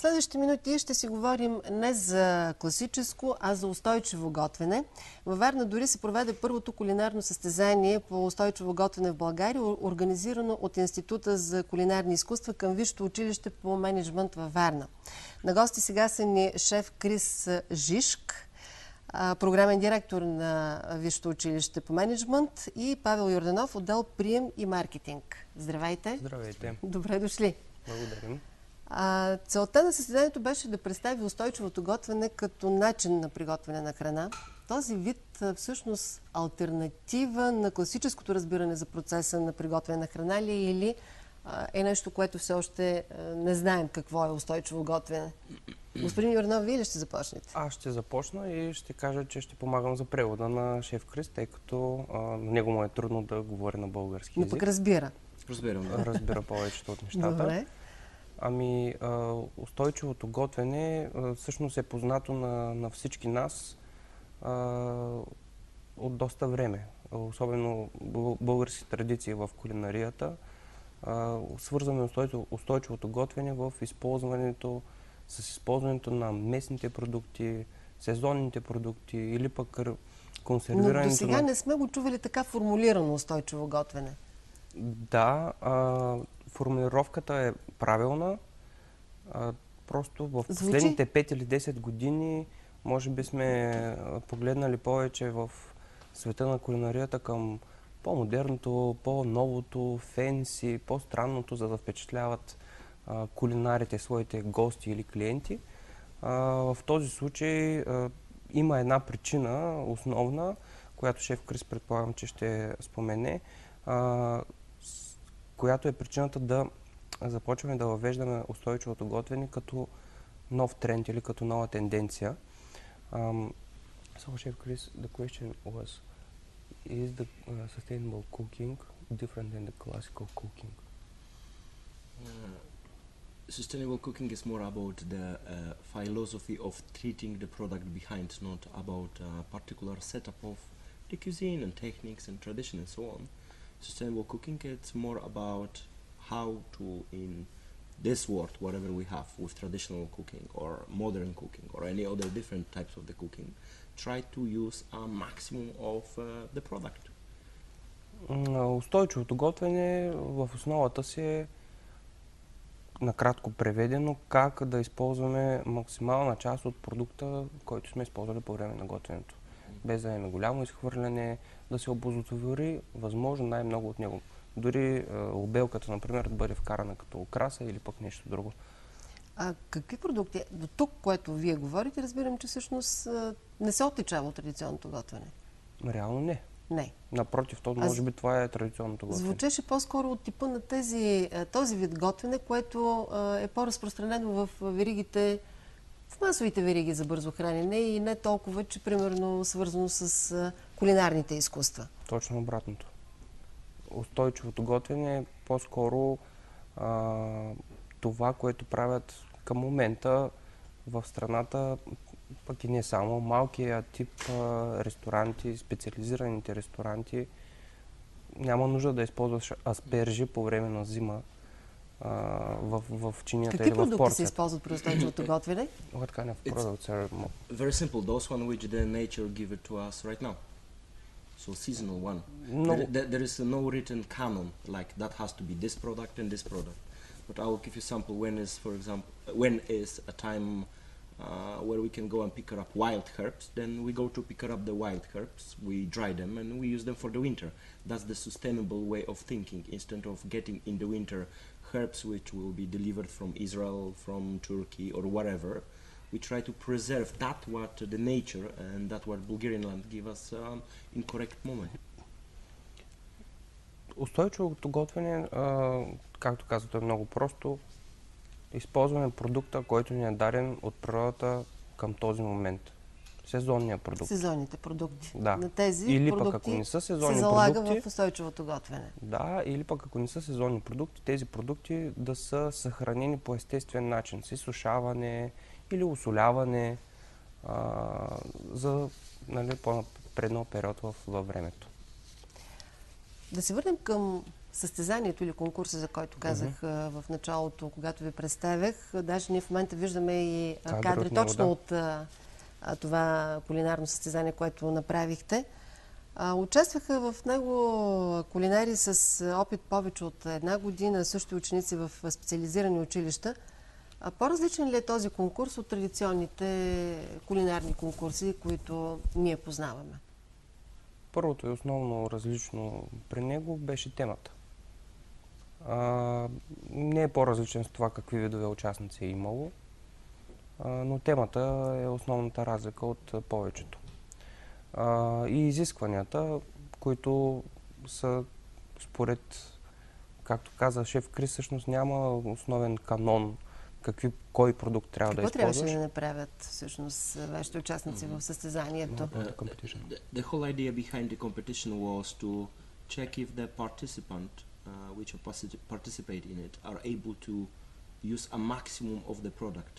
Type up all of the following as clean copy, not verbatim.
В следващите минути ще си говорим не за класическо, а за устойчиво готвене. Във Варна дори се проведе първото кулинарно състезание по устойчиво готвене в България, организирано от Института за кулинарни изкуства към Висшето училище по мениджмънт във Варна. На гости сега са ни шеф Крис Жишк, програмен директор на Висшето училище по мениджмънт, и Павел Йорданов, отдел прием и маркетинг. Здравейте! Здравейте! Добре дошли! Благодарим! Целта на състезанието беше да представи устойчивото готвене като начин на приготвяне на храна. Този вид всъщност алтернатива на класическото разбиране за процеса на приготвяне на храна ли, или е нещо, което все още не знаем какво е устойчиво готвене? Господин Йорданов, вие ли ще започнете? Аз ще започна и ще кажа, че ще помагам за превода на шеф Крис, тъй като на него му е трудно да говори на български език. Но пък разбира. Разбирам, да. Разбира повечето от нещата. Добре. Ами, устойчивото готвене всъщност е познато на всички нас от доста време. Особено български традиции в кулинарията. Свързваме устойчивото готвене с използването на местните продукти, сезонните продукти или пък консервирането. Но до сега не сме го чували така формулирано устойчиво готвене. Да, формулировката е правилна. Просто в последните 5 или 10 години може би сме погледнали повече в света на кулинарията към по-модерното, по-новото, фенси, по-странното, за да впечатляват кулинарите своите гости или клиенти. В този случай има една причина, основна, която шеф Крис предполагам, че ще спомене, която е причината да започваме да въвеждаме устойчивото готвене като нов тренд или като нова тенденция. So, Chef Chris, the question was, is the sustainable cooking different than the classical cooking? Sustainable cooking is more about the philosophy of treating the product behind, not about a particular setup of the cuisine and techniques and tradition and so on. Sustainable cooking, it's more about how to, in this world, whatever we have with traditional cooking or modern cooking or any other different types of the cooking, try to use a maximum of the product. Устойчивото готвене в основата си е, накратко преведено, как да използваме максимална част от продукта, който сме използвали по време на готвенето. Без да имаме голямо изхвърляне, да се обозотвори възможно най-много от него. Дори обелката, например, да бъде вкарана като украса или пък нещо друго. А какви продукти? До тук, което вие говорите, разбирам, че всъщност не се отличава от традиционното готвене. Реално не. Не. Напротив, може би това е традиционното готвене. Звучеше по-скоро от типа на този вид готвене, което е по-разпространено в веригите, в масовите вериги за бързо хранене и не толкова, че примерно свързано с кулинарните изкуства. Точно обратното. Устойчивото готвене е по-скоро това, което правят към момента в страната, пък и не само, малкия тип ресторанти, специализираните ресторанти. Няма нужда да използваш аспержи по време на зима в чинията или в порцията. Какви продукти се използват при устойчивото готвене? What kind of products are very simple, those one which the nature give it to us right now. So seasonal one. There is no written canon like that has to be this product and this product. But I will give you sample when is a time where we can go and pick up wild herbs. Then we go to pick up the wild herbs, we dry them and we use them for the winter. That's the sustainable way of thinking. Instead of getting in the winter herbs which will be delivered from Israel, from Turkey or whatever, we try to preserve that what the nature and that what Bulgarian land give us in correct moment. Устойчивото готвене, както казвате, е много просто. Използваме продукта, който ни е даден от природата към този момент. Сезонния продукт. Сезонните продукти. Да. На тези или продукти пък ако не са сезонни се залага продукти, в устойчивото готвене. Да, или пък ако не са сезонни продукти, тези продукти да са съхранени по естествен начин, с изсушаване или усоляване за по-напреднал период във времето. Да се върнем към състезанието или конкурса, за който казах в началото, когато ви представях. Даже ние в момента виждаме и кадри точно от това кулинарно състезание, което направихте. Участваха в него кулинари с опит повече от 1 година, също ученици в специализирани училища. По-различен ли е този конкурс от традиционните кулинарни конкурси, които ние познаваме? Първото и основно различно при него беше темата. Не е по-различен с това какви видове участници е имало, но темата е основната разлика от повечето. И изискванията, които са според, както каза шеф Крис, всъщност няма основен канон кой продукт трябва да използваш. Какво трябваше да направят всъщност вашите участници в състезанието? The whole idea behind the competition was to check if the participant which participate in it are able to use a maximum of the product.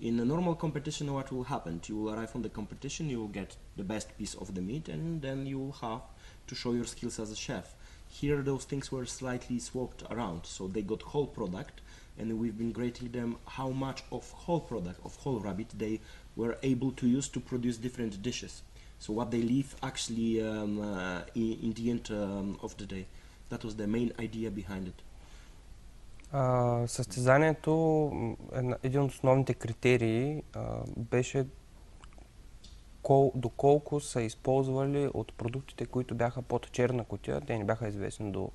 In a normal competition, what will happen? You will arrive on the competition, you will get the best piece of the meat, and then you will have to show your skills as a chef. Here, those things were slightly swapped around, so they got whole product, and we've been grading them how much of whole product, of whole rabbit, they were able to use to produce different dishes. So what they leave actually in the end of the day. That was the main idea behind it. Състезанието, един от основните критерии беше доколко са използвали от продуктите, които бяха под черна кутия, те не бяха известни до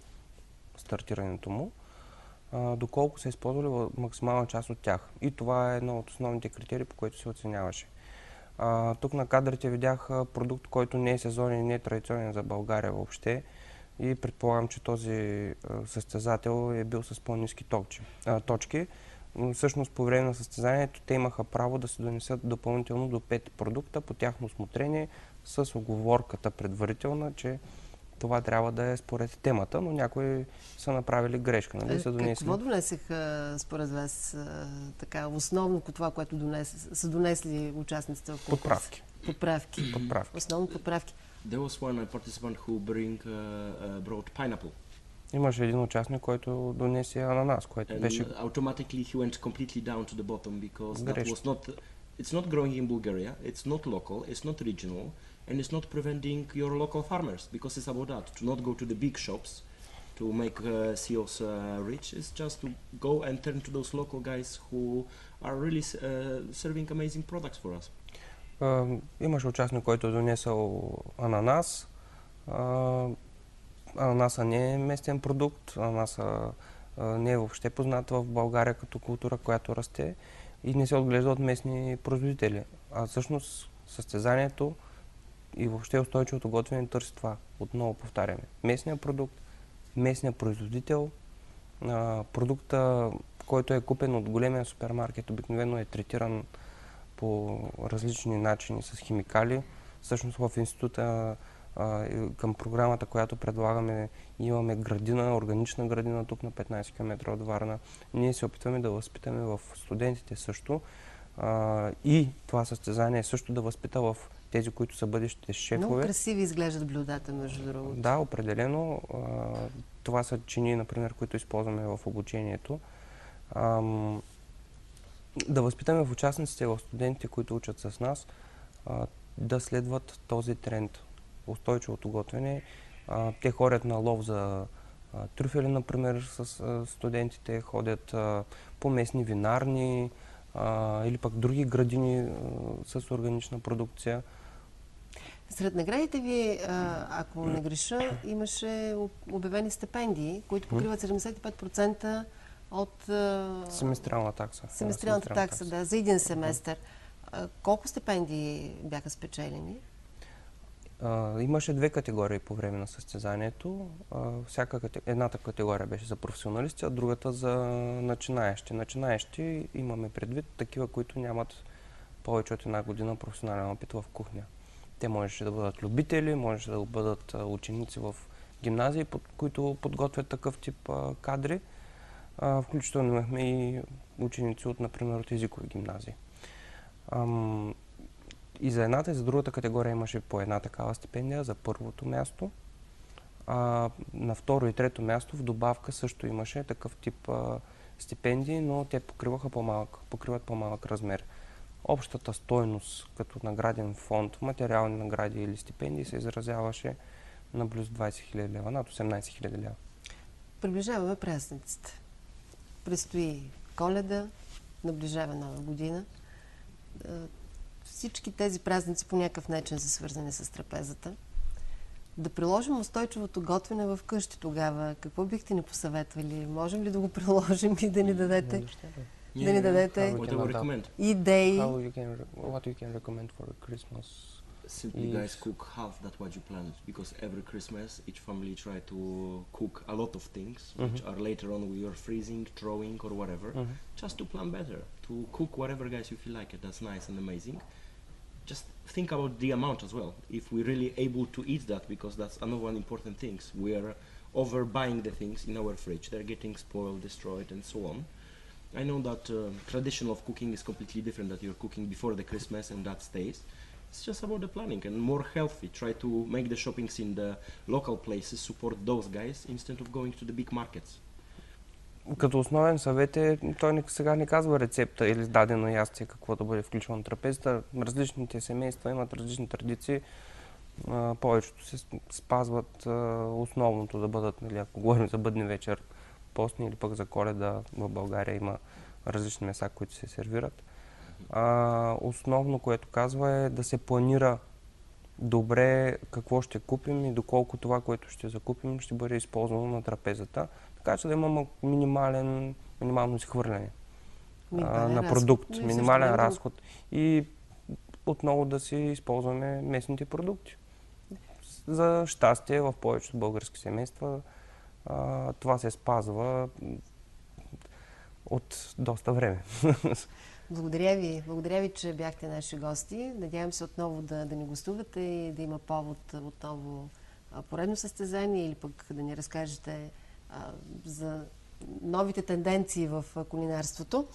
стартирането му, доколко са използвали максимална част от тях. И това е едно от основните критерии, по които се оценяваше. Тук на кадрите видях продукт, който не е сезонен и не е традиционен за България въобще. И предполагам, че този състезател е бил с по-ниски точки. Но всъщност по време на състезанието те имаха право да се донесат допълнително до 5 продукта по тяхно усмотрение с уговорката предварителна, че това трябва да е според темата, но някои са направили грешка. Нали? Какво донесеха според вас така основно това, което са донесли участниците в конкурса? Подправки. Основно подправки. There was one participant who brought pineapple. Имаше един участник, който донесе ананас, което беше... Automatically he went completely down to the bottom because that was not... It's not growing in Bulgaria, it's not local, it's not regional, and it's not preventing your local farmers because it's about that. To not go to the big shops to make CEOs rich, it's just to go and turn to those local guys who are really serving amazing products for us. Имаше участник, който донесъл ананас. Ананаса не е местен продукт, ананаса не е въобще познат в България като култура, която расте и не се отглежда от местни производители. А всъщност състезанието и въобще устойчивото готвене търси това. Отново повтаряме. Местният продукт, местният производител, продукта, който е купен от големия супермаркет, обикновено е третиран по различни начини с химикали. Всъщност в института към програмата, която предлагаме, имаме градина, органична градина тук на 15 км от Варна. Ние се опитваме да възпитаме в студентите също и това състезание също да възпита в тези, които са бъдещите шефове. Много красиви изглеждат блюдата, между другото. Да, определено. Това са чини, например, които използваме в обучението. Да възпитаме в участниците, в студентите, които учат с нас, да следват този тренд. Устойчивото готвене. Те ходят на лов за трюфели, например, с студентите, ходят по местни винарни или пък други градини с органична продукция. Сред наградите ви, ако не греша, имаше обявени стипендии, които покриват 75% от семестриална такса. Семестриалната такса, да, за един семестър. Колко стипендии бяха спечелени? Имаше 2 категории по време на състезанието. Едната категория беше за професионалисти, а другата за начинаещи. Начинаещи имаме предвид такива, които нямат повече от 1 година професионален опит в кухня. Те можеше да бъдат любители, можеше да бъдат ученици в гимназии, които подготвят такъв тип кадри. Включително имахме и ученици от, например, от езикови гимназии. И за едната и за другата категория имаше по една такава стипендия за първото място. На второ и трето място в добавка също имаше такъв тип стипендии, но те покриват по-малък размер. Общата стойност като награден фонд, материални награди или стипендии се изразяваше на близо 20 000 лева, над 18 000 лева. Приближаваме празниците. Предстои Коледа, наближава Нова година. Всички тези празници по някакъв начин са свързани с трапезата. Да приложим устойчивото готвене в къщи тогава. Какво бихте ни посъветвали? Можем ли да го приложим и да ни дадете идеи? What you can recommend for Christmas? Simply, guys, cook half that what you planned, because every Christmas each family try to cook a lot of things which are later on we are freezing, throwing or whatever, just to plan better, to cook whatever, guys, you feel like it. That's nice and amazing. Just think about the amount as well, if we're really able to eat that, because that's another one important thing. We are overbuying the things in our fridge, they're getting spoiled, destroyed and so on. I know that tradition of cooking is completely different, that you're cooking before the Christmas and that stays. It's just about the planning and more healthy. Try to make the shoppings in the local places, support those guys instead of going to the big markets. Като основен съвет той сега не казва рецепта или дадено ястие какво да бъде включено на трапезата. Различните семейства имат различни традиции. Повечето се спазват основното да бъдат, нали, ако говорим за бъдни вечер, постни или пък за Коледа, в България има различни меса, които се сервират. Основно, което казва, е да се планира добре какво ще купим и доколко това, което ще закупим, ще бъде използвано на трапезата. Така че да има минимално изхвърляне на продукт, минимален разход. И отново да си използваме местните продукти. За щастие в повечето български семейства това се спазва от доста време. Благодаря ви, че бяхте наши гости. Надявам се отново да ни гостувате и да има повод отново поредно състезание или пък да ни разкажете за новите тенденции в кулинарството.